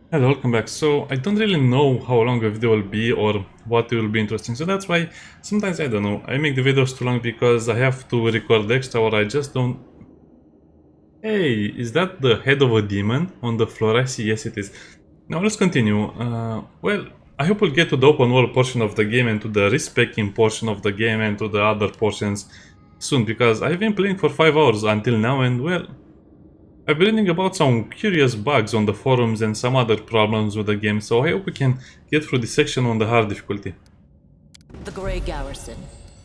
Hello, welcome back. So I don't really know how long a video will be or what will be interesting. So that's why sometimes I don't know. I make the videos too long because I have to record extra or I just don't. Hey, is that the head of a demon on the floor? I see. Yes, it is. Now let's continue. Well, I hope we'll get to the open world portion of the game and to the respecking portion of the game and to the other portions soon because I've been playing for 5 hours until now and well, I've been reading about some curious bugs on the forums and some other problems with the game, so I hope we can get through this section on the hard difficulty. The Grey Garrison.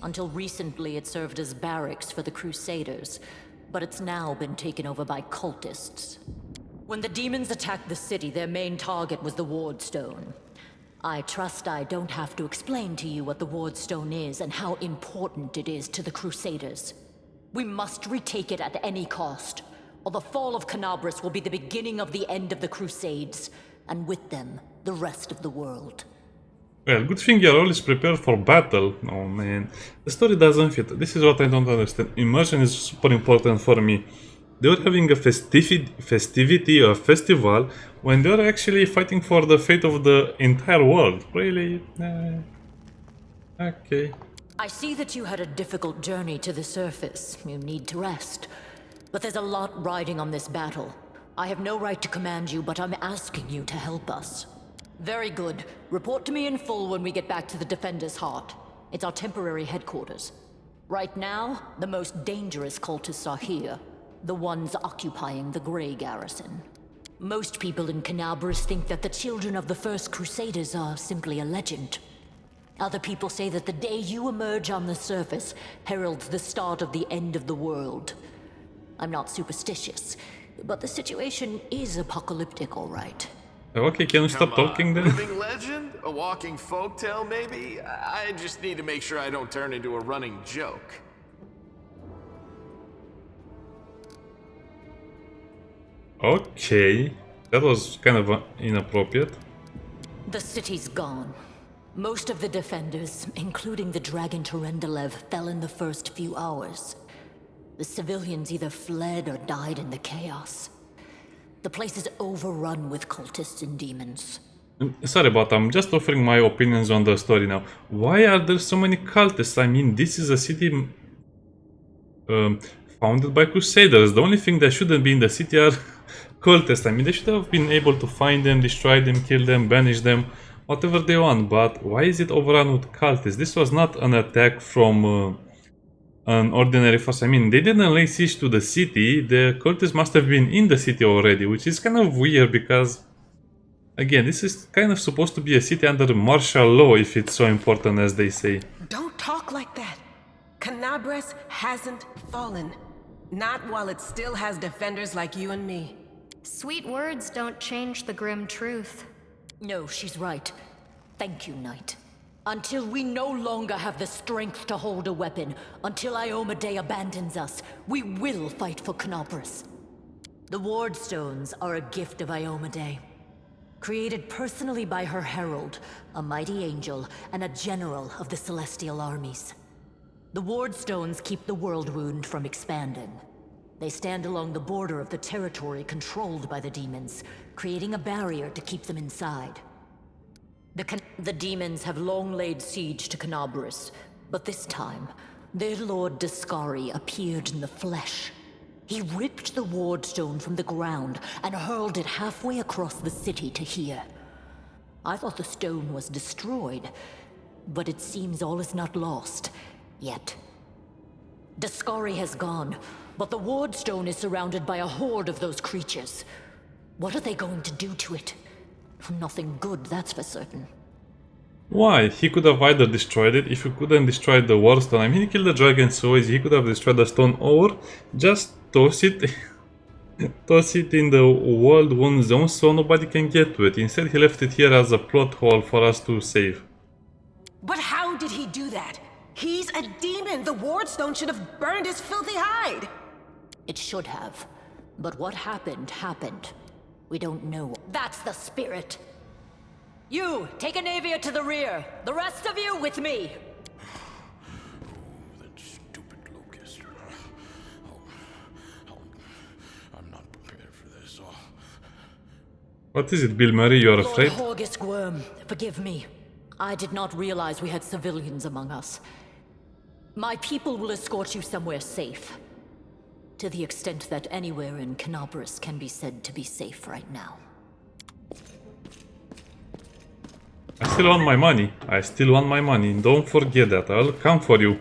Until recently, it served as barracks for the Crusaders, but it's now been taken over by cultists. When the demons attacked the city, their main target was the Wardstone. I trust I don't have to explain to you what the Wardstone is and how important it is to the Crusaders. We must retake it at any cost, or the fall of Canabras will be the beginning of the end of the Crusades, and with them, the rest of the world. Well, good thing you're always prepared for battle. Oh man, the story doesn't fit. This is what I don't understand. Immersion is super important for me. They were having a a festival, when they were actually fighting for the fate of the entire world. Really? Okay. I see that you had a difficult journey to the surface. You need to rest. But there's a lot riding on this battle. I have no right to command you, but I'm asking you to help us. Very good. Report to me in full when we get back to the Defender's Heart. It's our temporary headquarters. Right now, the most dangerous cultists are here. The ones occupying the Grey Garrison. Most people in Canabras think that the children of the First Crusaders are simply a legend. Other people say that the day you emerge on the surface heralds the start of the end of the world. I'm not superstitious, but the situation is apocalyptic, all right. Okay, can you stop talking then? Living legend? A walking folktale, maybe? I just need to make sure I don't turn into a running joke. Okay, that was kind of inappropriate. The city's gone. Most of the defenders, including the Dragon Terendelev, fell in the first few hours. The civilians either fled or died in the chaos. The place is overrun with cultists and demons. Sorry, but I'm just offering my opinions on the story now. Why are there so many cultists? I mean, this is a city um, founded by Crusaders. The only thing that shouldn't be in the city are cultists. I mean, they should have been able to find them, destroy them, kill them, banish them, whatever they want. But why is it overrun with cultists? This was not an attack from an ordinary force. I mean, they didn't lay siege to the city. The cultists must have been in the city already, which is kind of weird because, again, this is kind of supposed to be a city under martial law if it's so important as they say. Don't talk like that. Canabras hasn't fallen. Not while it still has defenders like you and me. Sweet words don't change the grim truth. No, she's right. Thank you, Knight. Until we no longer have the strength to hold a weapon, until Iomedae abandons us, we will fight for Canabras. The Wardstones are a gift of Iomedae. Created personally by her herald, a mighty angel, and a general of the celestial armies. The Wardstones keep the world wound from expanding. They stand along the border of the territory controlled by the demons, creating a barrier to keep them inside. The demons have long laid siege to Canabras, but this time, their lord Dascari appeared in the flesh. He ripped the Wardstone from the ground and hurled it halfway across the city to here. I thought the stone was destroyed, but it seems all is not lost, yet. Dascari has gone, but the Wardstone is surrounded by a horde of those creatures. What are they going to do to it? Nothing good, that's for certain. Why? He could have either destroyed it. If he couldn't destroy the Wardstone, I mean, he killed the dragon so easy, he could have destroyed the stone, or just toss it toss it in the world wound zone so nobody can get to it. Instead, he left it here as a plot hole for us to save. But how did he do that? He's a demon. The Wardstone should have burned his filthy hide. It should have. But what happened, happened. We don't know. That's the spirit! You, take a Neyreyan to the rear. The rest of you with me. That stupid locust. I'm not prepared for this. What is it, Bill Murray? You are Lord afraid? Horgus Worm, forgive me. I did not realize we had civilians among us. My people will escort you somewhere safe. To the extent that anywhere in Canobris can be said to be safe right now. I still want my money. I still want my money. Don't forget that. I'll come for you.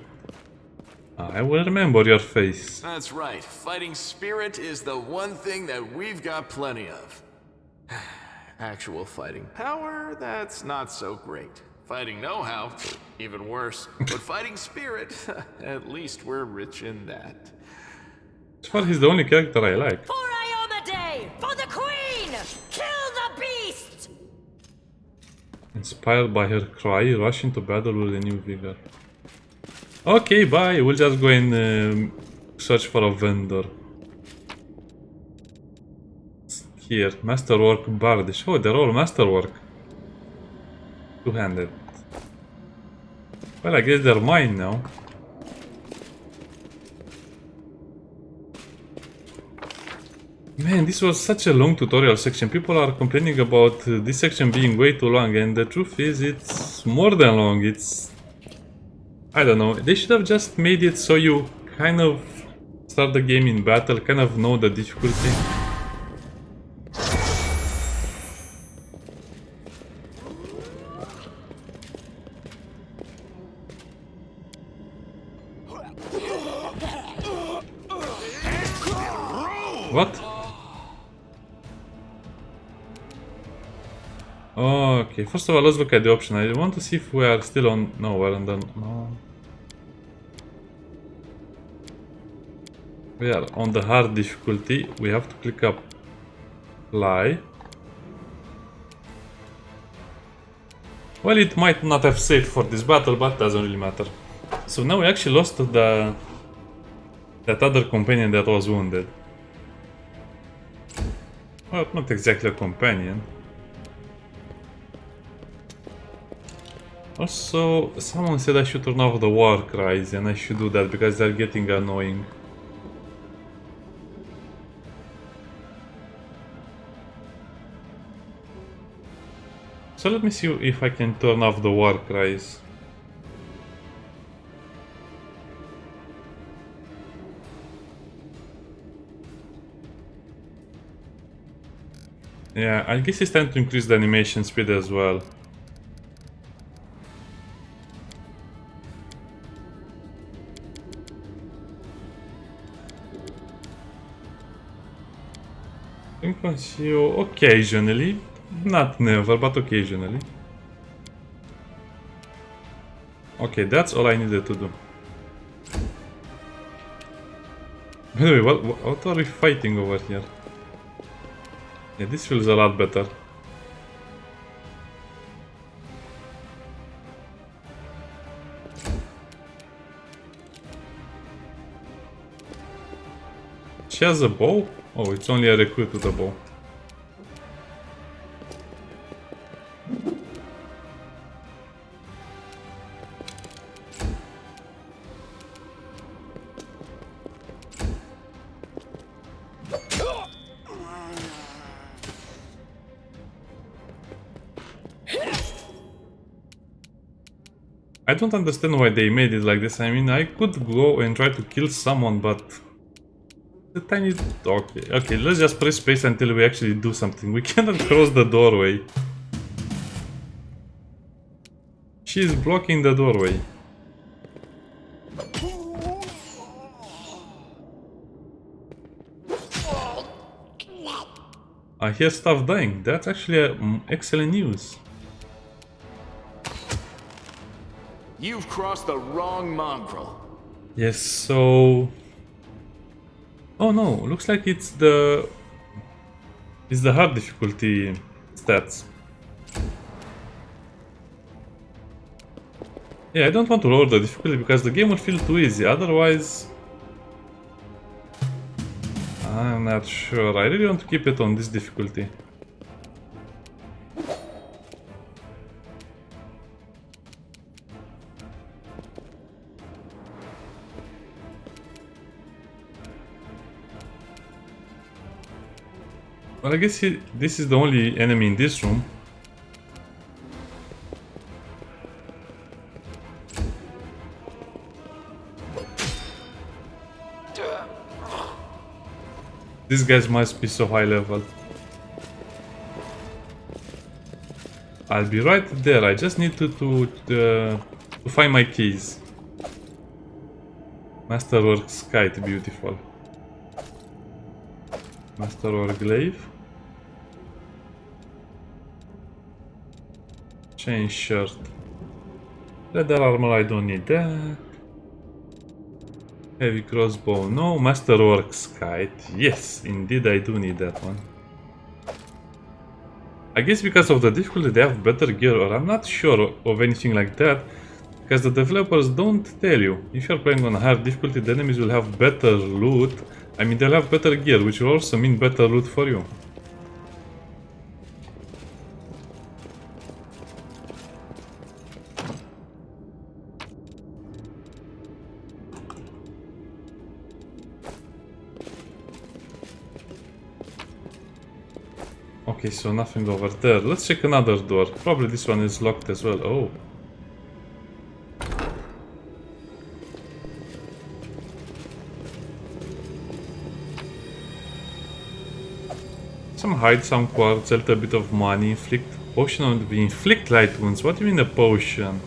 I will remember your face. That's right. Fighting spirit is the one thing that we've got plenty of. Actual fighting power, that's not so great. Fighting know-how, even worse. But fighting spirit, at least we're rich in that. So far, he's the only character I like. For Ioma Day! For the Queen! Kill the beast! Inspired by her cry, rush into battle with a new vigor. Okay, bye. We'll just go and search for a vendor. Here, masterwork bardish. Oh, they're all masterwork. Two-handed. Well, I guess they're mine now. Man, this was such a long tutorial section. People are complaining about this section being way too long, and the truth is it's more than long. It's... I don't know. They should have just made it so you kind of start the game in battle, kind of know the difficulty. What? Okay, first of all, let's look at the option. I want to see if we are still on... No, we're on the... No. We are on the hard difficulty. We have to click apply. Well, it might not have saved for this battle, but doesn't really matter. So now we actually lost that other companion that was wounded. Well, not exactly a companion. Also, someone said I should turn off the war cries, and I should do that because they're getting annoying. So let me see if I can turn off the war cries. Yeah, I guess it's time to increase the animation speed as well. You occasionally, not never, but occasionally. Okay, that's all I needed to do. By the way, what are we fighting over here? Yeah, this feels a lot better. She has a bow? Oh, it's only a recruit with a bow. I don't understand why they made it like this. I mean, I could go and try to kill someone, but... the tiny... Okay, let's just press space until we actually do something. We cannot cross the doorway. She's blocking the doorway. I hear stuff dying. That's actually excellent news. You've crossed the wrong mongrel. Yes, so... Oh no, looks like it's the hard difficulty stats. Yeah, I don't want to lower the difficulty because the game will feel too easy, otherwise... I'm not sure, I really want to keep it on this difficulty. Well, I guess this is the only enemy in this room. These guys must be so high level. I'll be right there. I just need to find my keys. Masterwork's kite, beautiful. Masterwork glaive. Chain shirt. Leather armor, I don't need that. Heavy crossbow, no. Masterwork's kite. Yes, indeed I do need that one. I guess because of the difficulty they have better gear, or I'm not sure of anything like that. Because the developers don't tell you. If you're playing on hard difficulty, the enemies will have better loot. I mean, they'll have better gear, which will also mean better loot for you. Okay, so nothing over there. Let's check another door. Probably this one is locked as well. Oh. Some hide, some quartz, a little bit of money, inflict potion on the inflict light wounds. What do you mean a potion?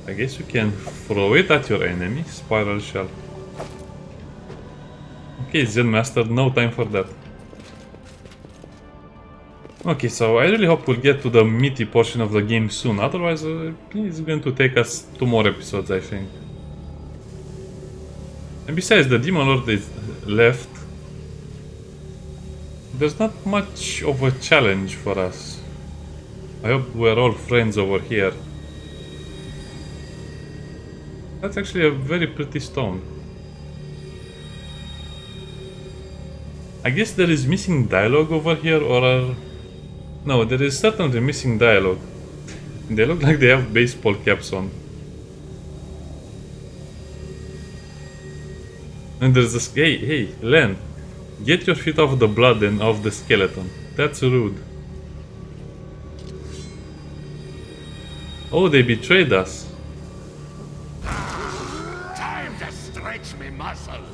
I guess you can throw it at your enemy. Spiral shell. Okay, Zen Master, no time for that. Okay, so I really hope we'll get to the meaty portion of the game soon. Otherwise, it's going to take us 2 more episodes, I think. And besides, the Demon Lord is left. There's not much of a challenge for us. I hope we're all friends over here. That's actually a very pretty stone. I guess there is missing dialogue over here, or... No, there is certainly missing dialogue. They look like they have baseball caps on. And there's this... Hey, Len. Get your feet off the blood and off the skeleton. That's rude. Oh, they betrayed us. Time to stretch me muscles.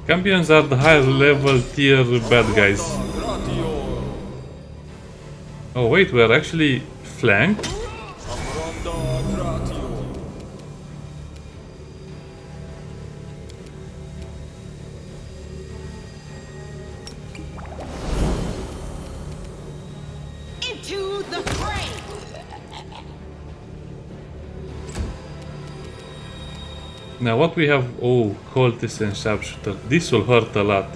Champions are the higher level tier bad guys. Oh wait, we are actually flanked? Into the fray! Now what we have... Oh, cultist and sharpshooter. This will hurt a lot.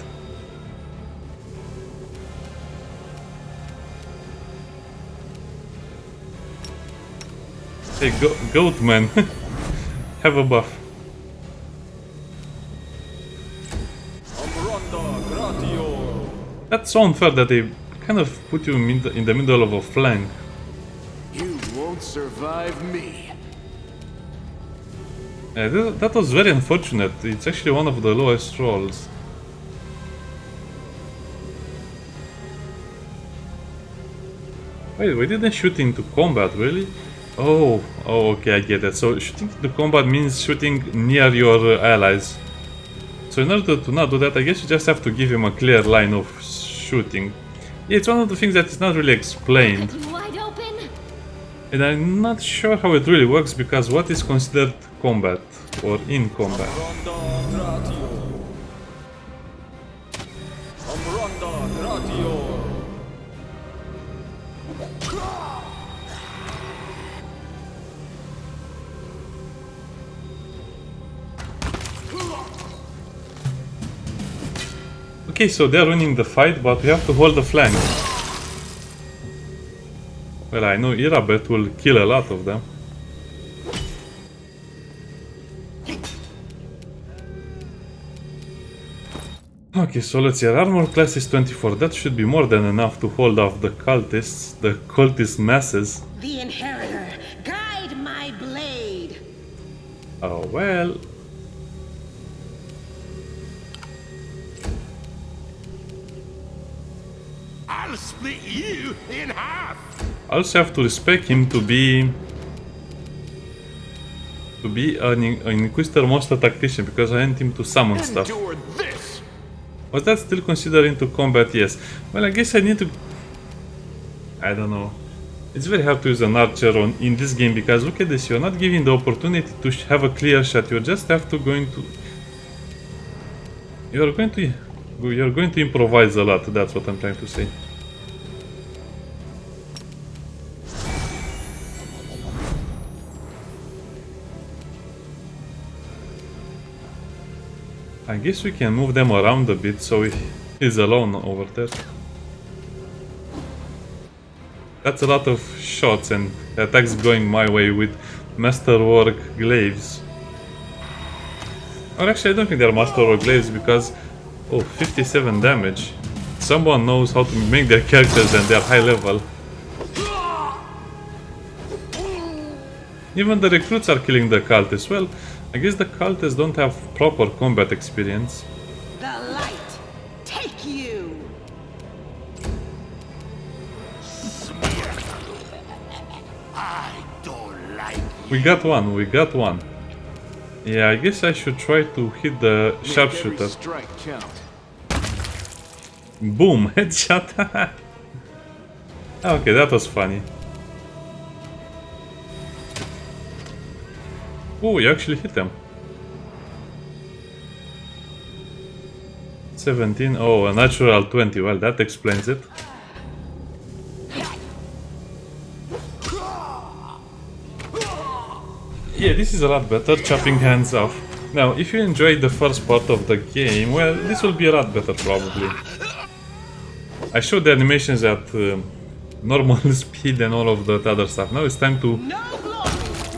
Hey, goat man. Have a buff. That's so unfair that they kind of put you in the middle of a flank. You won't survive me. That was very unfortunate. It's actually one of the lowest rolls. Wait, we didn't shoot into combat, really? Oh, okay, I get it. So shooting into combat means shooting near your allies. So in order to not do that, I guess you just have to give him a clear line of shooting. Yeah, it's one of the things that is not really explained. Wide open. And I'm not sure how it really works, because what is considered combat or in combat? Okay, so they're winning the fight, but we have to hold the flank. Well, I know Irabet will kill a lot of them. Ok, Okay, so let's see. Our armor class is 24. That should be more than enough to hold off the cultist masses. The Inheritor, guide my blade. Oh well. I'll split you in half. I also have to respect him to be an Inquisitor monster tactician because I want him to summon stuff. Endure this. Was that still considered into combat? Yes. Well, I guess I need to... I don't know. It's very hard to use an archer in this game because look at this. You're not given the opportunity to have a clear shot. You just have to You're going to improvise a lot. That's what I'm trying to say. I guess we can move them around a bit so he's alone over there. That's a lot of shots and attacks going my way with Masterwork Glaives. Or actually I don't think they're Masterwork Glaives because... Oh, 57 damage. Someone knows how to make their characters and they're high level. Even the recruits are killing the cultists. Well, I guess the cultists don't have proper combat experience. The light, take you. I don't like We got one. Yeah, I guess I should try to hit the sharpshooter. Every strike count. Boom, headshot. Okay, that was funny. Oh, you actually hit them. 17. Oh, a natural 20. Well, that explains it. Yeah, this is a lot better, chopping hands off. Now, if you enjoyed the first part of the game, well, this will be a lot better probably. I showed the animations at normal speed and all of that other stuff. Now it's time to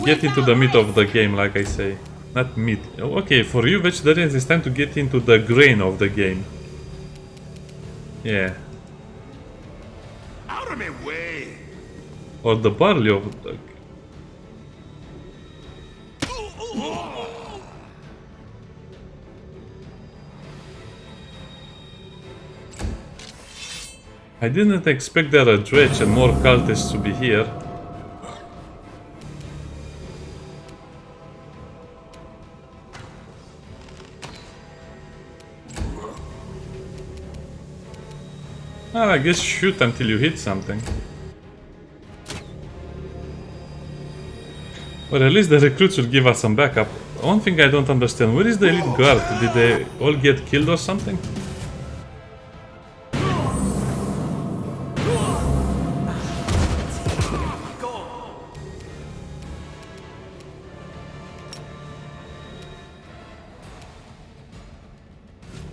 get into the meat of the game, like I say. Not meat. Okay, for you vegetarians, it's time to get into the grain of the game. Yeah. out of my way. Or the barley of the... I didn't expect there a dredge and more cultists to be here. Well, I guess shoot until you hit something. But at least the recruits will give us some backup. One thing I don't understand, where is the elite guard? Did they all get killed or something?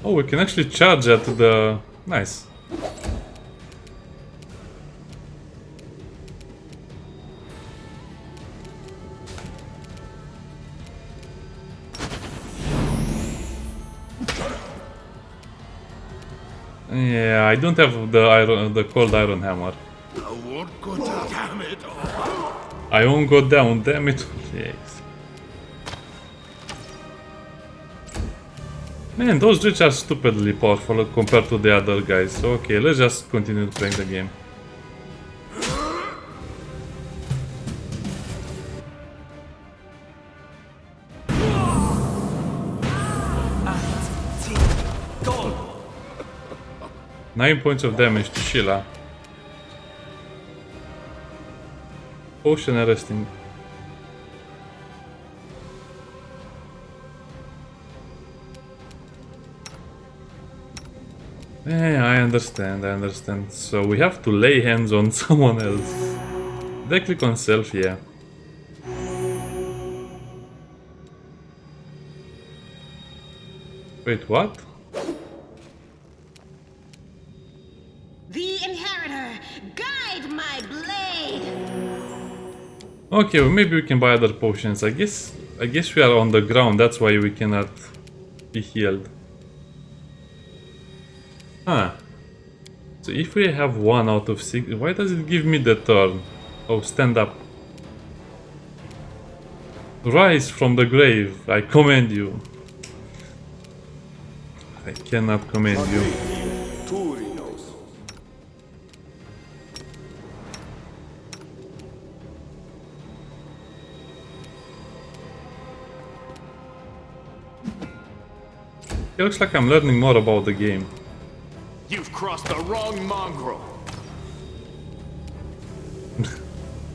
Oh, we can actually charge at the... Nice. Yeah, I don't have the cold iron hammer. I won't go down. Damn it all. I won't go down, damn it. Yes. Man, those dredge are stupidly powerful compared to the other guys. Okay, let's just continue playing the game. Go. 9 points of damage to Sheila. Potion arresting. I understand. So we have to lay hands on someone else. They click on self, yeah. Wait, what? The Inheritor, guide my blade. Okay, well, maybe we can buy other potions. I guess we are on the ground, that's why we cannot be healed. Huh. So if we have 1 out of 6, why does it give me the turn? Oh, stand up. Rise from the grave, I command you. I cannot command you. It looks like I'm learning more about the game. You've crossed the wrong mongrel.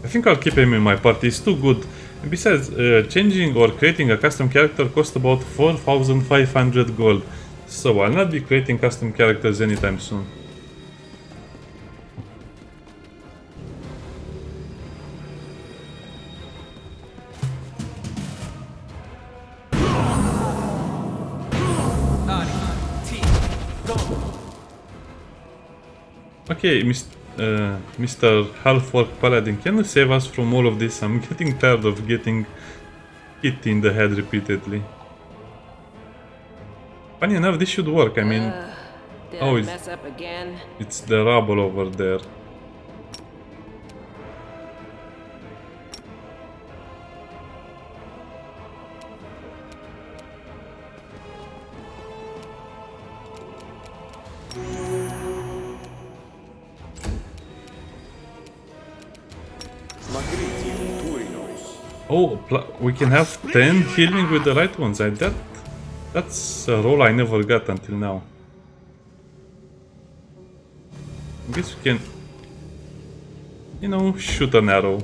I think I'll keep him in my party, he's too good. And besides, changing or creating a custom character costs about 4,500 gold. So I'll not be creating custom characters anytime soon. Okay, Mr. Half-Orc Paladin, can you save us from all of this? I'm getting tired of getting hit in the head repeatedly. Funny enough, this should work, I mean... Did Oh, I mess up again? it's the rubble over there. Oh, we can have 10 healing with the right ones. That's a roll I never got until now. I guess we can, you know, shoot an arrow.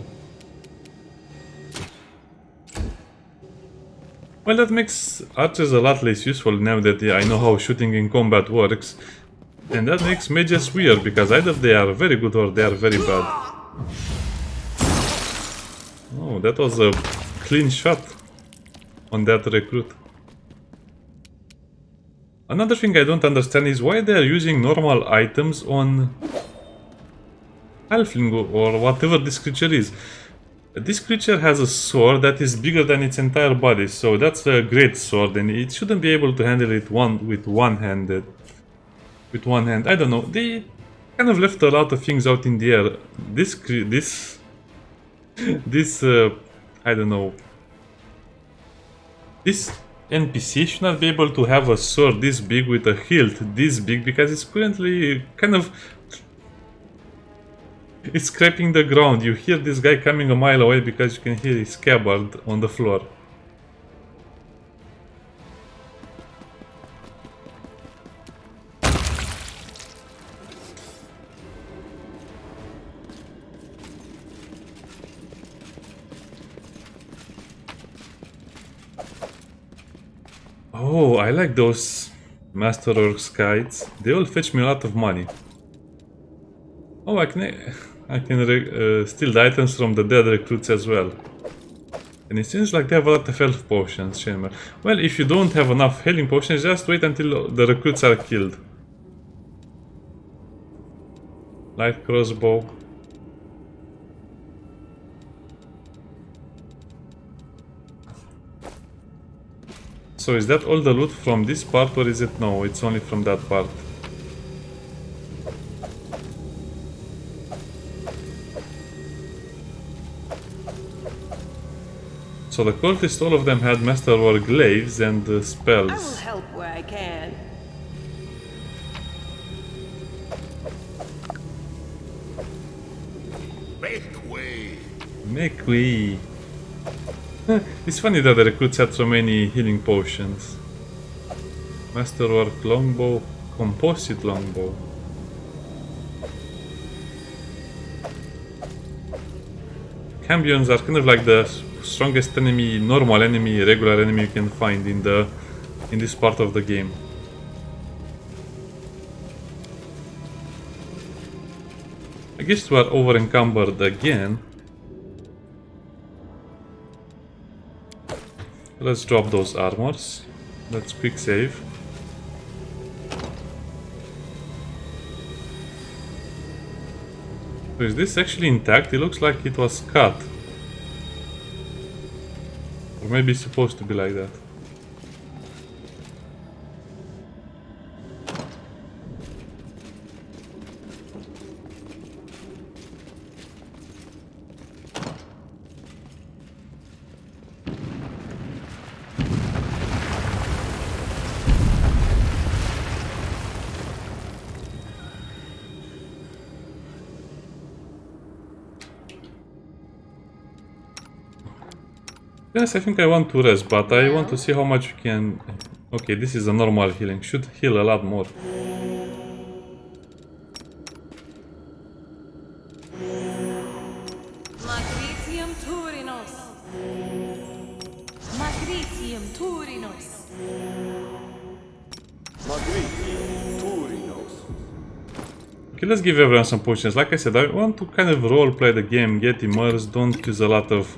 Well, that makes archers a lot less useful now that I know how shooting in combat works. And that makes mages weird, because either they are very good or they are very bad. Oh, that was a clean shot on that recruit. Another thing I don't understand is why they are using normal items on halfling or whatever this creature is. This creature has a sword that is bigger than its entire body, so that's a great sword, and it shouldn't be able to handle it with one hand. I don't know. They kind of left a lot of things out in the air. I don't know. This NPC should not be able to have a sword this big with a hilt this big, because it's currently kind of... It's scraping the ground. You hear this guy coming a mile away because you can hear his scabbard on the floor. Oh, I like those Master Orcs guides. They all fetch me a lot of money. Oh, I can steal the items from the dead recruits as well. And it seems like they have a lot of health potions, Shamer. Well, if you don't have enough healing potions, just wait until the recruits are killed. Light crossbow. So is that all the loot from this part, or is it no? It's only from that part. So the cultists, all of them had masterwork glaives and spells. I will help where I can. Make way. Make way. It's funny that the recruits had so many healing potions. Masterwork longbow, composite longbow. Cambions are kind of like the strongest enemy, normal enemy, regular enemy you can find in this part of the game. I guess we are over encumbered again. Let's drop those armors. Let's quick save. So is this actually intact? It looks like it was cut. Or maybe it's supposed to be like that. Yes, I think I want to rest, but I want to see how much we can... Okay, this is a normal healing. Should heal a lot more. Magritium Turinos. Magritium Turinos. Okay, let's give everyone some potions. Like I said, I want to kind of roleplay the game, get immersed, don't use a lot of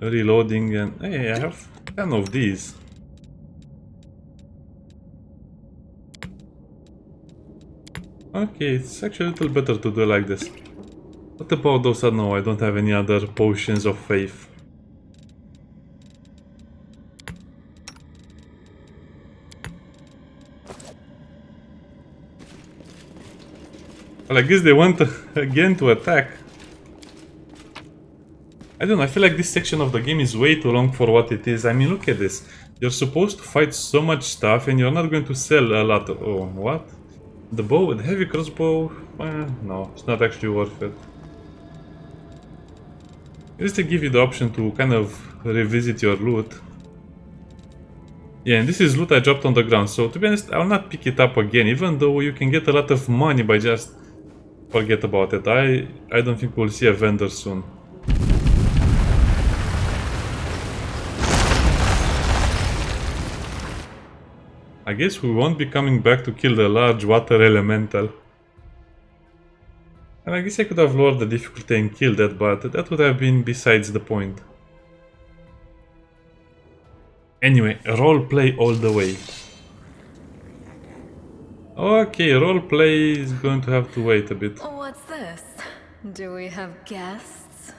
reloading, and hey, I have 10 of these. Okay, it's actually a little better to do like this. What about those? No, I don't have any other potions of faith. Well, I guess they want again to attack. I don't know, I feel like this section of the game is way too long for what it is. I mean, look at this. You're supposed to fight so much stuff and you're not going to sell a lot of... Oh, what? The bow, the heavy crossbow? No, it's not actually worth it. Just to give you the option to kind of revisit your loot. Yeah, and this is loot I dropped on the ground, so to be honest, I'll not pick it up again, even though you can get a lot of money by just... Forget about it. I don't think we'll see a vendor soon. I guess we won't be coming back to kill the large water elemental. And I guess I could have lowered the difficulty and killed that, but that would have been besides the point. Anyway, roleplay all the way. Okay, roleplay is going to have to wait a bit. What's this? Do we have guests?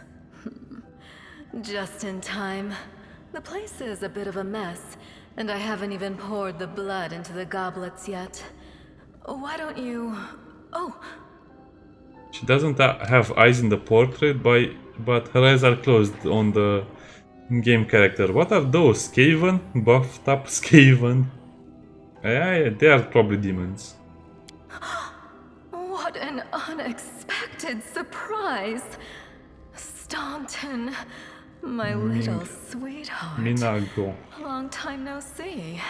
Just in time. The place is a bit of a mess, and I haven't even poured the blood into the goblets yet. Why don't you... Oh! She doesn't have eyes in the portrait, but her eyes are closed on the game character. What are those? Skaven? Buffed up Skaven? Yeah, they are probably demons. What an unexpected surprise! Staunton, my little sweetheart. Minago. Long time no see.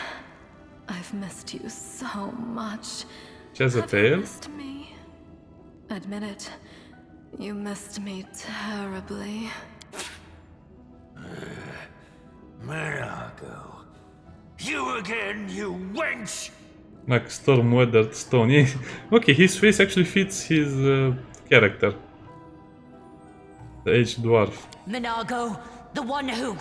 I've missed you so much. She has a Have you tail? missed me? Admit it. You missed me terribly. Mirago. You again, you wench! Like storm weathered stone. Yeah. Okay, his face actually fits his character. The aged dwarf. Minago, the one who...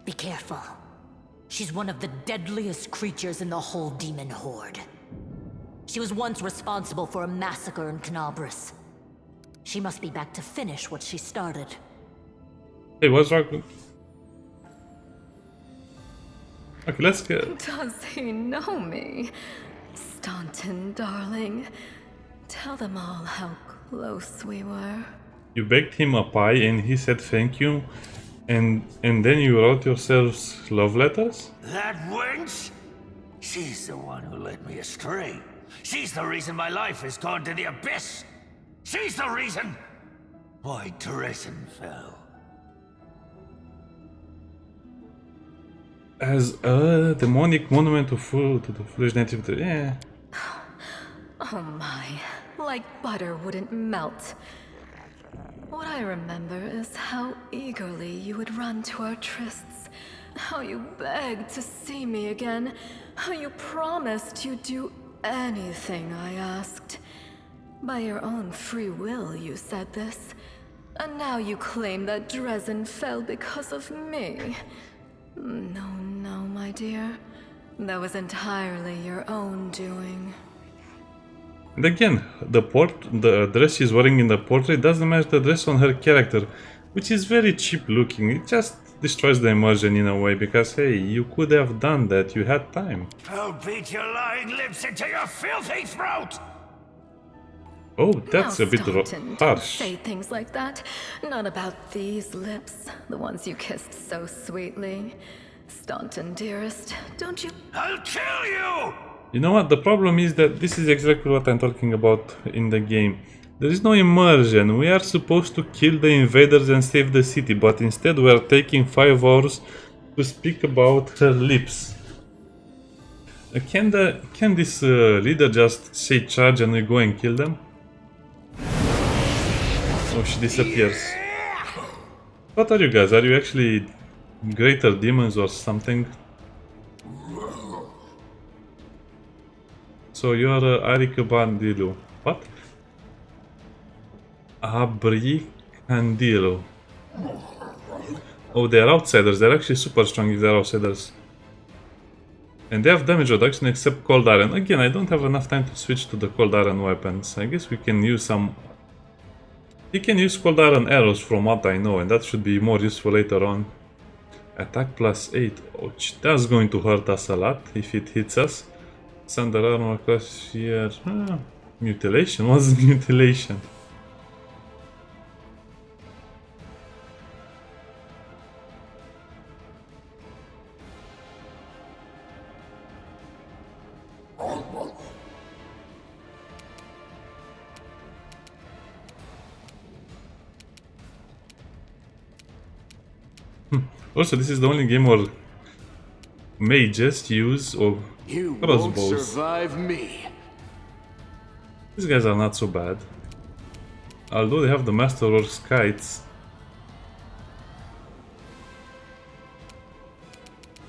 Be careful. She's one of the deadliest creatures in the whole demon horde. She was once responsible for a massacre in Knobris. She must be back to finish what she started. Hey, what's wrong? Okay, let's get... Does he know me? Staunton, darling. Tell them all how close we were. You baked him a pie and he said thank you, and then you wrote yourselves love letters? That wench? She's the one who led me astray. She's the reason my life has gone to the abyss. She's the reason why Dresden fell. As a demonic monument to the foolish native... Yeah. Oh my, like butter wouldn't melt. What I remember is how eagerly you would run to our trysts, how you begged to see me again, how you promised you'd do anything I asked. By your own free will, you said this, and now you claim that Dresden fell because of me. No, no, my dear. That was entirely your own doing. And again, the dress she's wearing in the portrait doesn't match the dress on her character, which is very cheap looking. It just destroys the immersion in a way, because hey, you could have done that, you had time. I'll beat your lying lips into your filthy throat! Oh, that's Now, a bit Staunton, don't harsh. say things like that. Not about these lips, the ones you kissed so sweetly. Staunton, dearest, don't you... I'll kill you! You know what, the problem is that this is exactly what I'm talking about in the game. There is no immersion. We are supposed to kill the invaders and save the city, but instead we are taking 5 hours to speak about her lips. Can this leader just say charge and we go and kill them? Oh, she disappears. What are you guys? Are you actually greater demons or something? So you are Arika Bandilu. What? Abricandilo. Oh, they are outsiders. They're actually super strong if they're outsiders. And they have damage reduction except cold iron. Again, I don't have enough time to switch to the cold iron weapons. I guess we can use some... We can use cold iron arrows from what I know, and that should be more useful later on. Attack plus 8. Ouch, that's going to hurt us a lot if it hits us. Thunder armor class here. Mutilation? What's mutilation? Also, this is the only game where mages use You won't crossbows. survive me. These guys are not so bad. Although they have the Masterworks kites.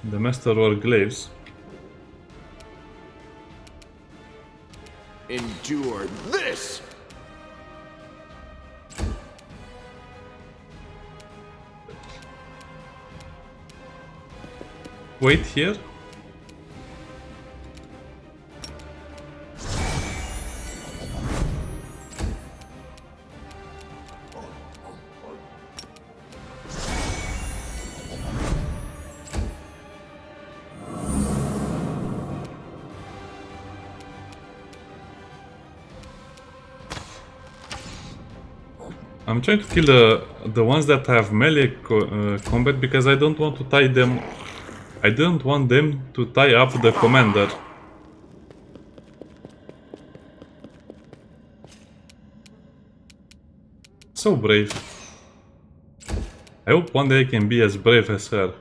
The Masterwork glaives. Endure this! Wait here. I'm trying to kill the ones that have melee combat because I don't want to tie them. I don't want them to tie up the commander. So brave. I hope one day I can be as brave as her.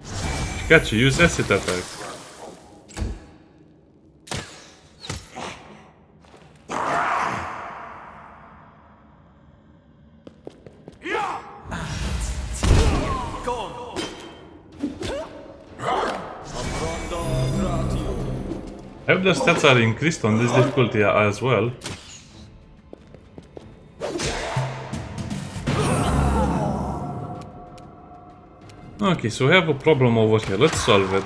Pikachu, use acid attack. I hope the stats are increased on this difficulty as well. Okay, so we have a problem over here. Let's solve it.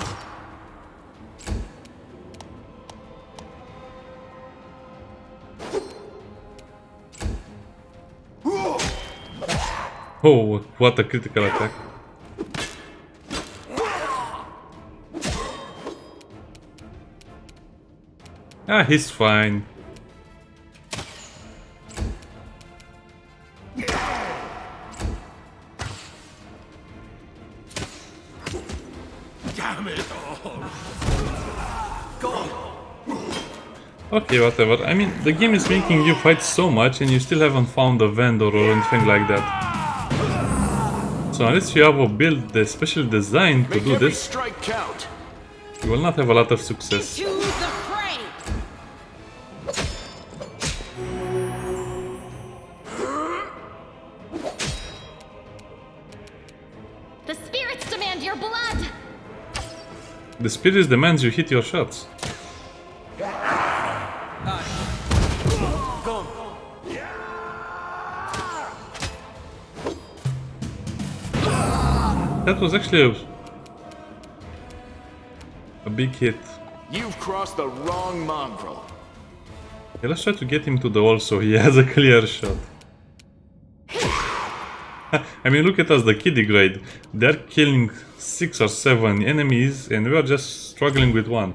Oh, what a critical attack. Ah, he's fine. Damn it all! Okay, whatever. I mean, the game is making you fight so much and you still haven't found a vendor or anything like that. So unless you have a build that's specially designed to do this, strike count. you will not have a lot of success. To the fray! The spirits demand your blood! The spirit demands you hit your shots. That was actually a big hit. You've crossed the wrong mongrel. Okay, let's try to get him to the wall so he has a clear shot. I mean, look at us, the kiddie grade. They're killing 6 or 7 enemies and we are just struggling with one.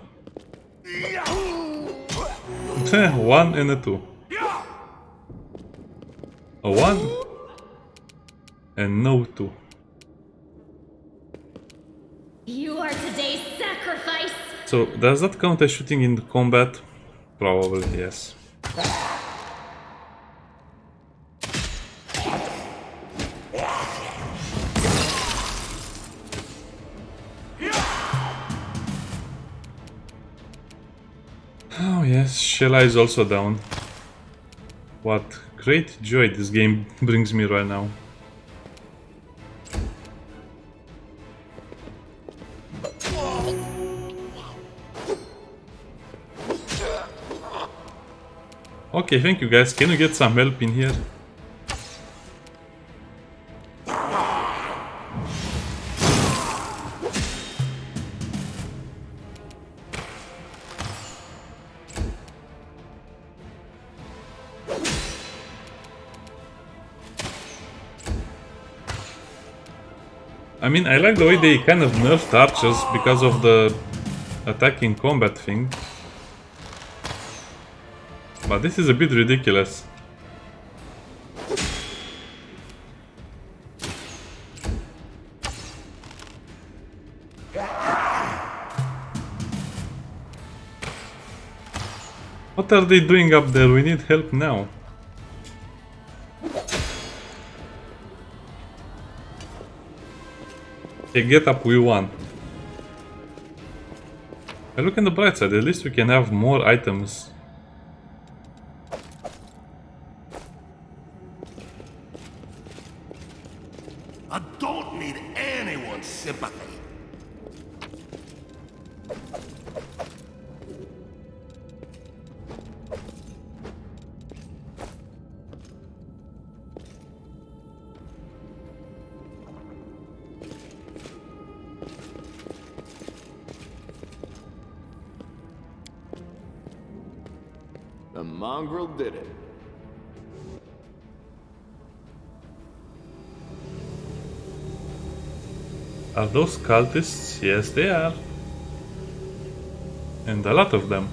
1 and a 2. A 1 and no 2. You are today's sacrifice! So, does that count as shooting in combat? Probably, yes. Oh yes, Shella is also down. What great joy this game brings me right now. Okay, thank you guys. Can you get some help in here? I mean, I like the way they kind of nerfed archers because of the attacking combat thing. But this is a bit ridiculous. What are they doing up there? We need help now. Okay, get up, we won. I look on the bright side, at least we can have more items. I don't need anyone's sympathy. The mongrel did it. Are those cultists? Yes, they are. And a lot of them.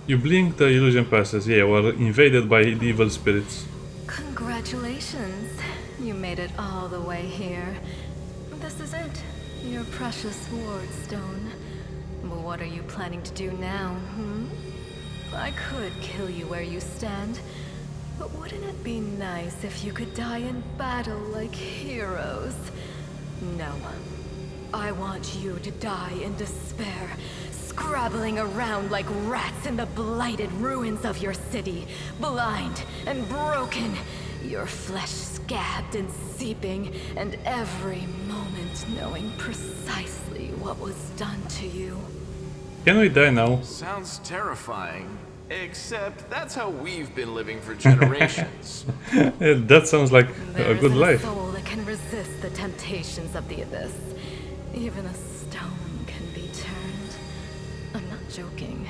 You blink, the illusion passes. Yeah, we're invaded by the evil spirits. Congratulations. You made it all the way here. This is it. Your precious Wardstone. But what are you planning to do now, I could kill you where you stand, but wouldn't it be nice if you could die in battle like heroes? No. I want you to die in despair, scrabbling around like rats in the blighted ruins of your city, blind and broken, your flesh scabbed and seeping, and every moment knowing precisely what was done to you. Can we die now? Sounds terrifying. Except that's how we've been living for generations. That sounds like a good life. There is a soul that can resist the temptations of the abyss. Even a stone can be turned. I'm not joking.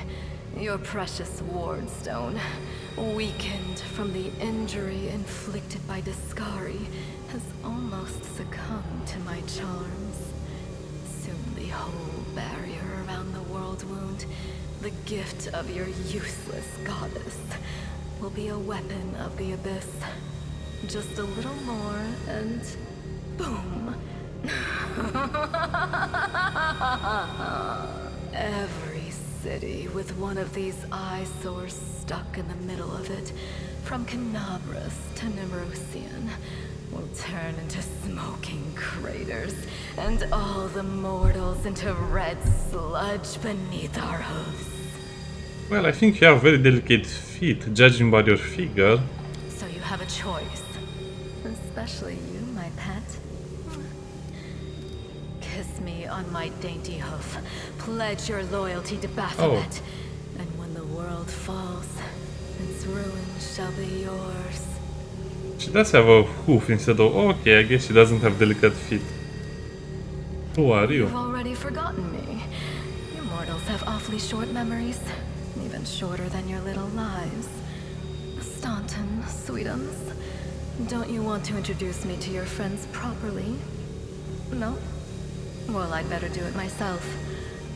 Your precious Wardstone, weakened from the injury inflicted by Discari, has almost succumbed to my charms. Soon the whole barrier around the world wound, the gift of your useless goddess, will be a weapon of the abyss. Just a little more and boom. Every city with one of these eyesores stuck in the middle of it, from Canabras to Neyreyan, will turn into smoking craters, and all the mortals into red sludge beneath our hooves. Well, I think you have very delicate feet, judging by your figure. So you have a choice. Especially you, my pet. Kiss me on my dainty hoof. Pledge your loyalty to Baphomet. And when the world falls, its ruins shall be yours. She does have a hoof instead of... Okay, I guess she doesn't have delicate feet. Who are you? You've already forgotten me. You mortals have awfully short memories. Even shorter than your little lives. Staunton, sweetums. Don't you want to introduce me to your friends properly? No? Well, I'd better do it myself.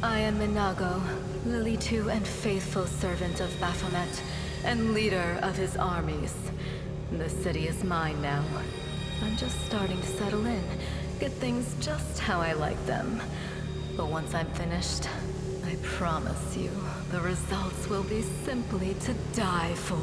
I am Minago, Lily 2 and faithful servant of Baphomet. and leader of his armies. The city is mine now. I'm just starting to settle in, get things just how I like them. But once I'm finished, I promise you, the results will be simply to die for.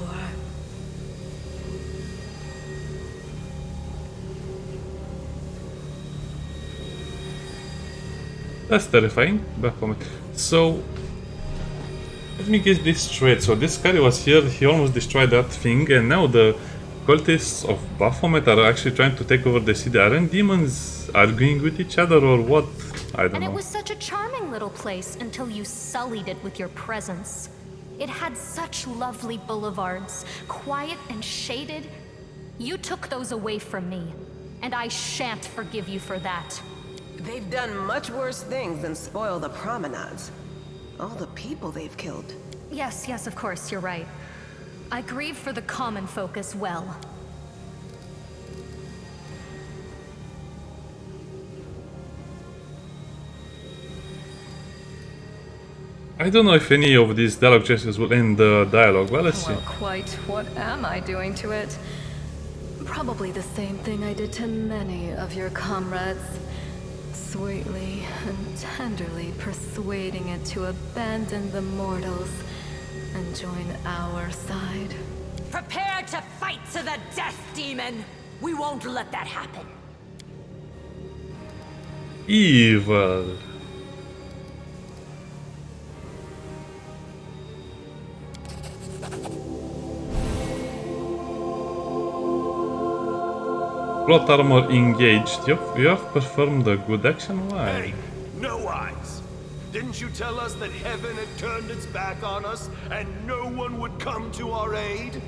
That's terrifying. Baphomet. So, let me get this straight. So this guy was here, he almost destroyed that thing, and now the cultists of Baphomet are actually trying to take over the city. Aren't demons arguing with each other or what? I don't And it know. was such a charming little place until you sullied it with your presence. It had such lovely boulevards, quiet and shaded. You took those away from me, and I shan't forgive you for that. They've done much worse things than spoil the promenades. All the people they've killed. Yes, of course, you're right. I grieve for the common folk as well. I don't know if any of these dialogue gestures will end the dialogue. Well, let's see. Well, quite what am I doing to it? Probably the same thing I did to many of your comrades. Sweetly and tenderly persuading it to abandon the mortals and join our side. Prepare to fight to the death, demon! We won't let that happen. Evil. Plot armor engaged. You have performed a good action. Why? Hey, no eyes! Didn't you tell us that heaven had turned its back on us and no one would come to our aid?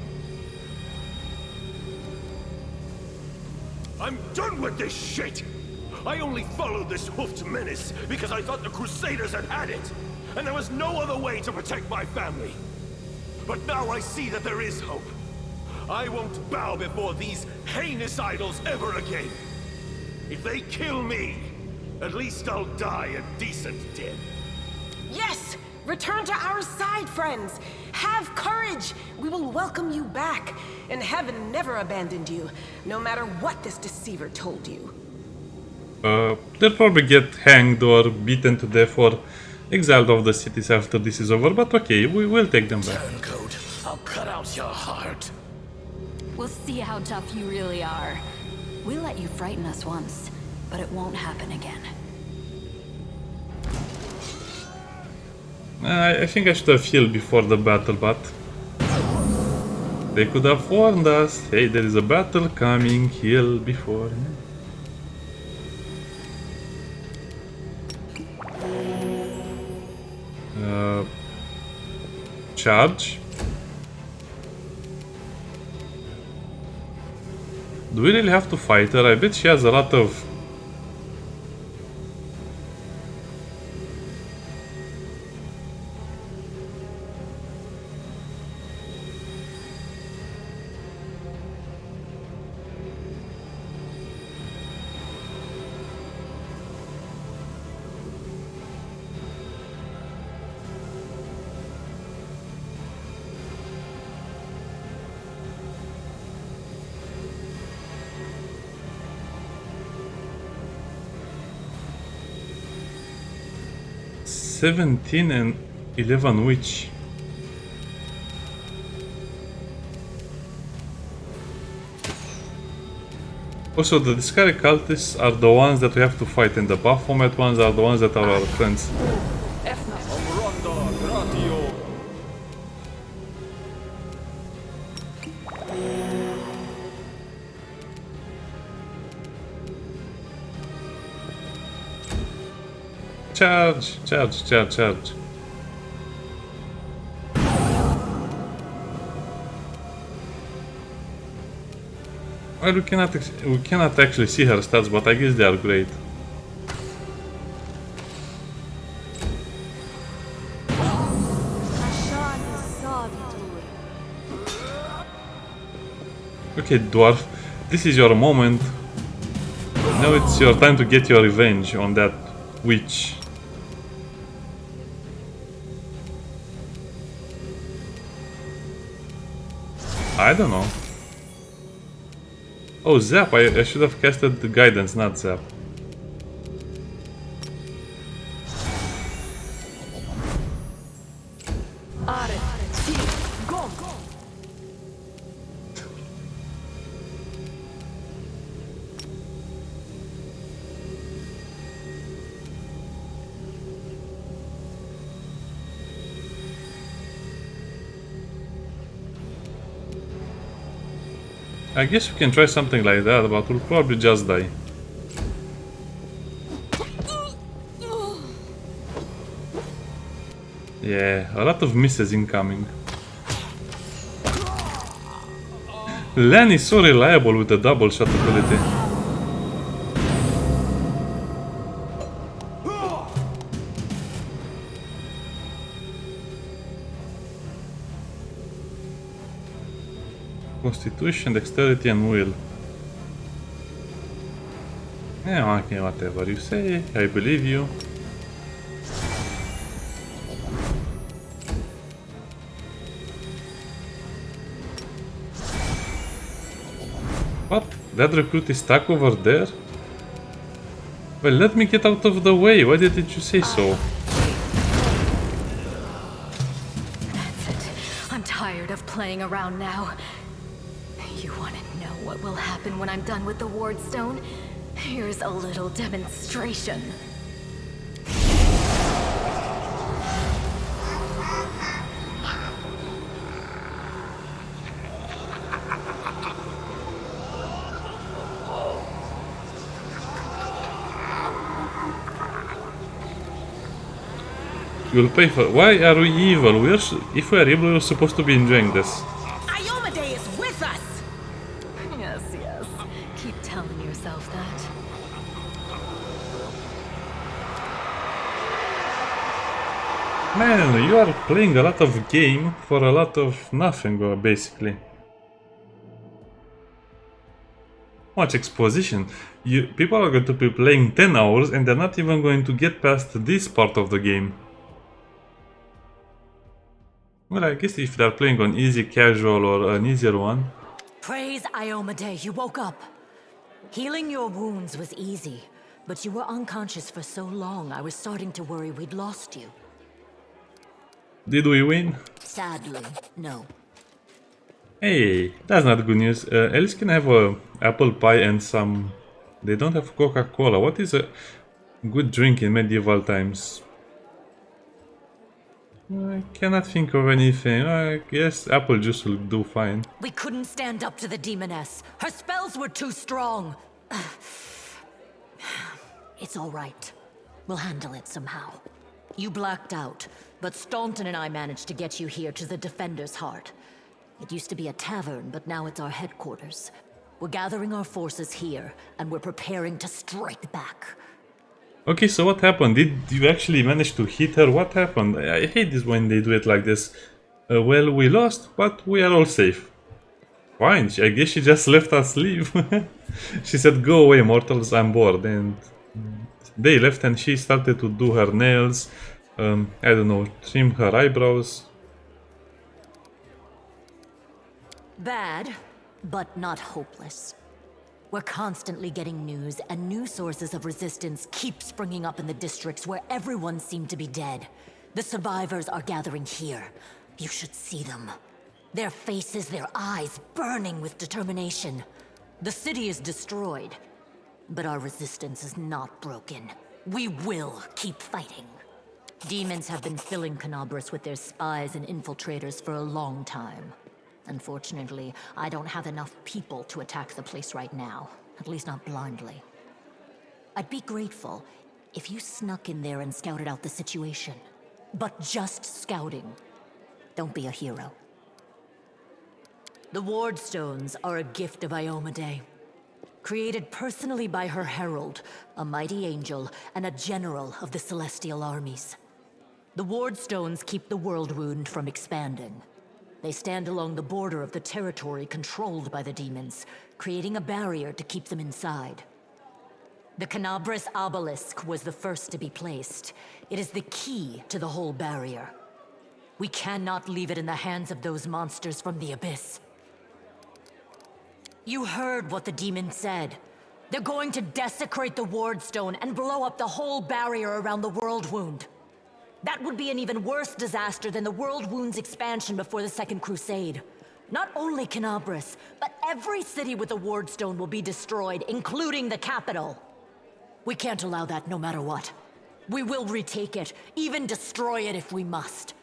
I'm done with this shit! I only followed this hoofed menace because I thought the Crusaders had it, and there was no other way to protect my family. But now I see that there is hope. I won't bow before these heinous idols ever again. If they kill me, at least I'll die a decent death. Yes! Return to our side, friends! Have courage! We will welcome you back. And heaven never abandoned you, no matter what this deceiver told you. They'll probably get hanged or beaten to death or exiled off the cities after this is over, but okay, we will take them back. Turncoat, I'll cut out your heart. We'll see how tough you really are. We let you frighten us once, but it won't happen again. I think I should have healed before the battle, but they could have warned us. Hey, there is a battle coming, heal before. Charge. Do we really have to fight her? I bet she has a lot of... "17 and 11 which?" Also, the discarded cultists are the ones that we have to fight, and the Baphomet ones are the ones that are our friends. Charge, charge, charge, charge. Well, we cannot actually see her stats, but I guess they are great. Okay, dwarf, this is your moment. Now it's your time to get your revenge on that witch. I don't know. Oh, Zap. I should have casted the Guidance, not Zap. I guess we can try something like that, but we'll probably just die. Yeah, a lot of misses incoming. Len is so reliable with the double shot ability. Constitution, dexterity and will. Yeah, okay, whatever you say, I believe you. What? That recruit is stuck over there? Well, let me get out of the way. Why didn't you say so? That's it. I'm tired of playing around now. You want to know what will happen when I'm done with the Wardstone? Here's a little demonstration. You'll pay for. Why are we evil? If we are evil, we're supposed to be enjoying this. Iomade is with us! Yes, yes. Keep telling yourself that. Man, you are playing a lot of game for a lot of nothing, basically. Much exposition. People are going to be playing 10 hours and they're not even going to get past this part of the game. Well, I guess if they're playing on easy, casual, or an easier one. Praise Iomade, you woke up. Healing your wounds was easy, but you were unconscious for so long, I was starting to worry we'd lost you. Did we win? Sadly, no. Hey, that's not good news. At least can have a apple pie and some... They don't have Coca-Cola. What is a good drink in medieval times? I cannot think of anything. I guess apple juice will do fine. We couldn't stand up to the demoness. Her spells were too strong. It's all right. We'll handle it somehow. You blacked out, but Staunton and I managed to get you here to the Defender's Heart. It used to be a tavern, but now it's our headquarters. We're gathering our forces here, and we're preparing to strike back. Okay, so what happened? Did you actually manage to hit her? What happened? I hate this when they do it like this. Well, we lost, but we are all safe. Fine, I guess she just left us leave. She said, go away, mortals, I'm bored. And they left and she started to do her nails. I don't know, trim her eyebrows. Bad, but not hopeless. We're constantly getting news, and new sources of resistance keep springing up in the districts where everyone seemed to be dead. The survivors are gathering here. You should see them. Their faces, their eyes burning with determination. The city is destroyed, but our resistance is not broken. We will keep fighting. Demons have been filling Canobras with their spies and infiltrators for a long time. Unfortunately, I don't have enough people to attack the place right now, at least not blindly. I'd be grateful if you snuck in there and scouted out the situation. But just scouting. Don't be a hero. The Wardstones are a gift of Iomade. Created personally by her herald, a mighty angel, and a general of the celestial armies. The Wardstones keep the world wound from expanding. They stand along the border of the territory controlled by the demons, creating a barrier to keep them inside. The Canobras obelisk was the first to be placed. It is the key to the whole barrier. We cannot leave it in the hands of those monsters from the abyss. You heard what the demon said. They're going to desecrate the Wardstone and blow up the whole barrier around the World Wound. That would be an even worse disaster than the World Wound's expansion before the Second Crusade. Not only Canabras, but every city with a Wardstone will be destroyed, including the capital. We can't allow that no matter what. We will retake it, even destroy it if we must.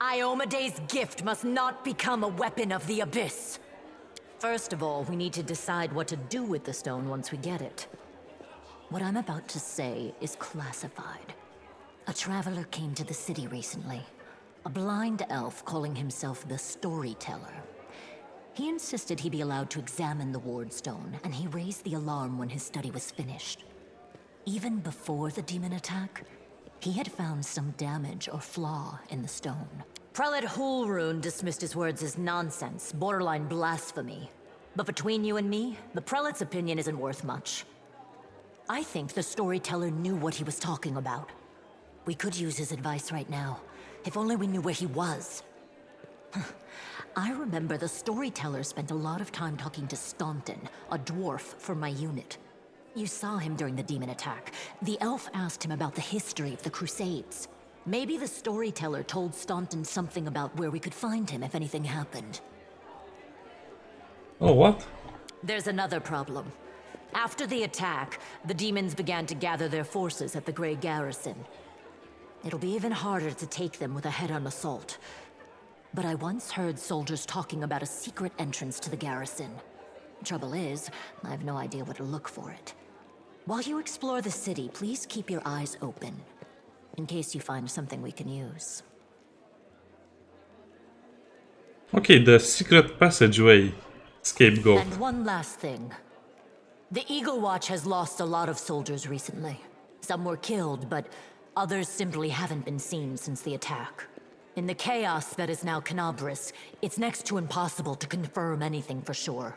Iomede's gift must not become a weapon of the Abyss. First of all, we need to decide what to do with the stone once we get it. What I'm about to say is classified. A traveler came to the city recently. A blind elf calling himself the Storyteller. He insisted he be allowed to examine the Wardstone, and he raised the alarm when his study was finished. Even before the demon attack, he had found some damage or flaw in the stone. Prelate Hulrune dismissed his words as nonsense, borderline blasphemy. But between you and me, the prelate's opinion isn't worth much. I think the Storyteller knew what he was talking about. We could use his advice right now, if only we knew where he was. I remember the Storyteller spent a lot of time talking to Staunton, a dwarf from my unit. You saw him during the demon attack. The elf asked him about the history of the Crusades. Maybe the Storyteller told Staunton something about where we could find him if anything happened. Oh, what? There's another problem. After the attack, the demons began to gather their forces at the Grey Garrison. It'll be even harder to take them with a head-on assault. But I once heard soldiers talking about a secret entrance to the garrison. Trouble is, I have no idea where to look for it. While you explore the city, please keep your eyes open, in case you find something we can use. Okay, the secret passageway. Scapegoat. And one last thing. The Eagle Watch has lost a lot of soldiers recently. Some were killed, but others simply haven't been seen since the attack. In the chaos that is now Canabras, it's next to impossible to confirm anything for sure.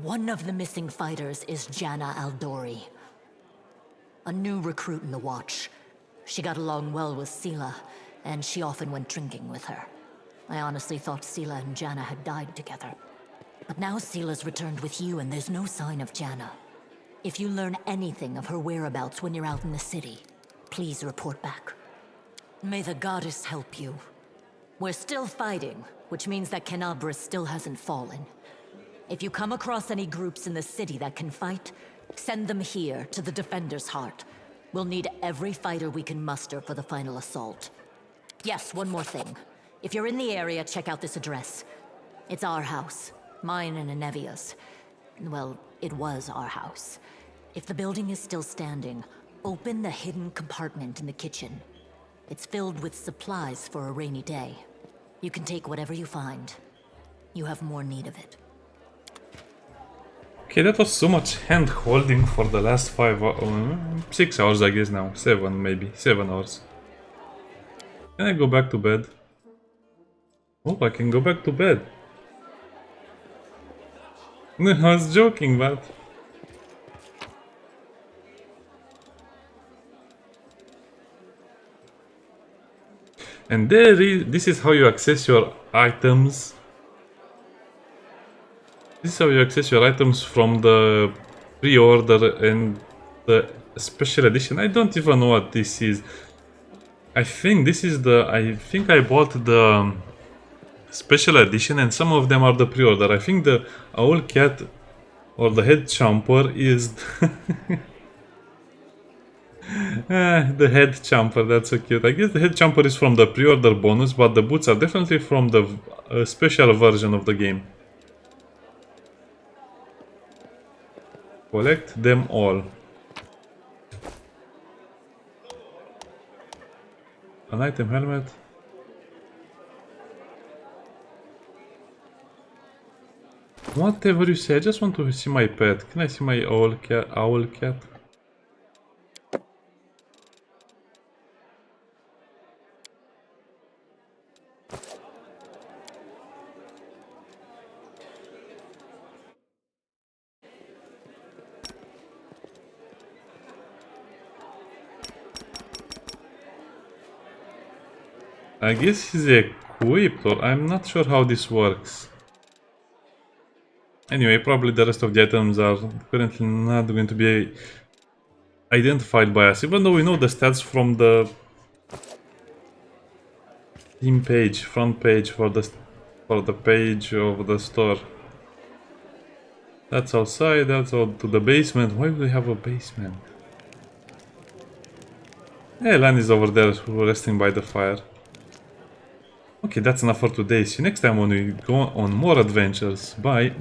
One of the missing fighters is Janna Aldori, a new recruit in the Watch. She got along well with Sela, and she often went drinking with her. I honestly thought Sela and Janna had died together. But now Sela's returned with you, and there's no sign of Janna. If you learn anything of her whereabouts when you're out in the city, please report back. May the goddess help you. We're still fighting, which means that Canabras still hasn't fallen. If you come across any groups in the city that can fight, send them here to the Defender's Heart. We'll need every fighter we can muster for the final assault. Yes, one more thing. If you're in the area, check out this address. It's our house. Mine and Anevia's. Well, it was our house. If the building is still standing, open the hidden compartment in the kitchen. It's filled with supplies for a rainy day. You can take whatever you find. You have more need of it. Okay, that was so much hand holding for the last 6 hours, I guess now. 7 maybe. 7 hours. Can I go back to bed? Oh, I can go back to bed. No, I was joking, but... And this is how you access your items. This is how you access your items from the pre-order and the special edition. I don't even know what this is. I think this is the... I think I bought the special edition and some of them are the pre-order. I think the owl cat or the head chomper is... the head chomper, that's so cute. I guess the head chomper is from the pre-order bonus, but the boots are definitely from the special version of the game. Collect them all. An item helmet. Whatever you say, I just want to see my pet. Can I see my owl cat? Owl cat? I guess he's equipped, or I'm not sure how this works. Anyway, probably the rest of the items are currently not going to be identified by us, even though we know the stats from the team page, front page for the page of the store. That's outside, that's all to the basement. Why do we have a basement? Hey, Lan is over there resting by the fire. Okay, that's enough for today. See you next time when we go on more adventures. Bye.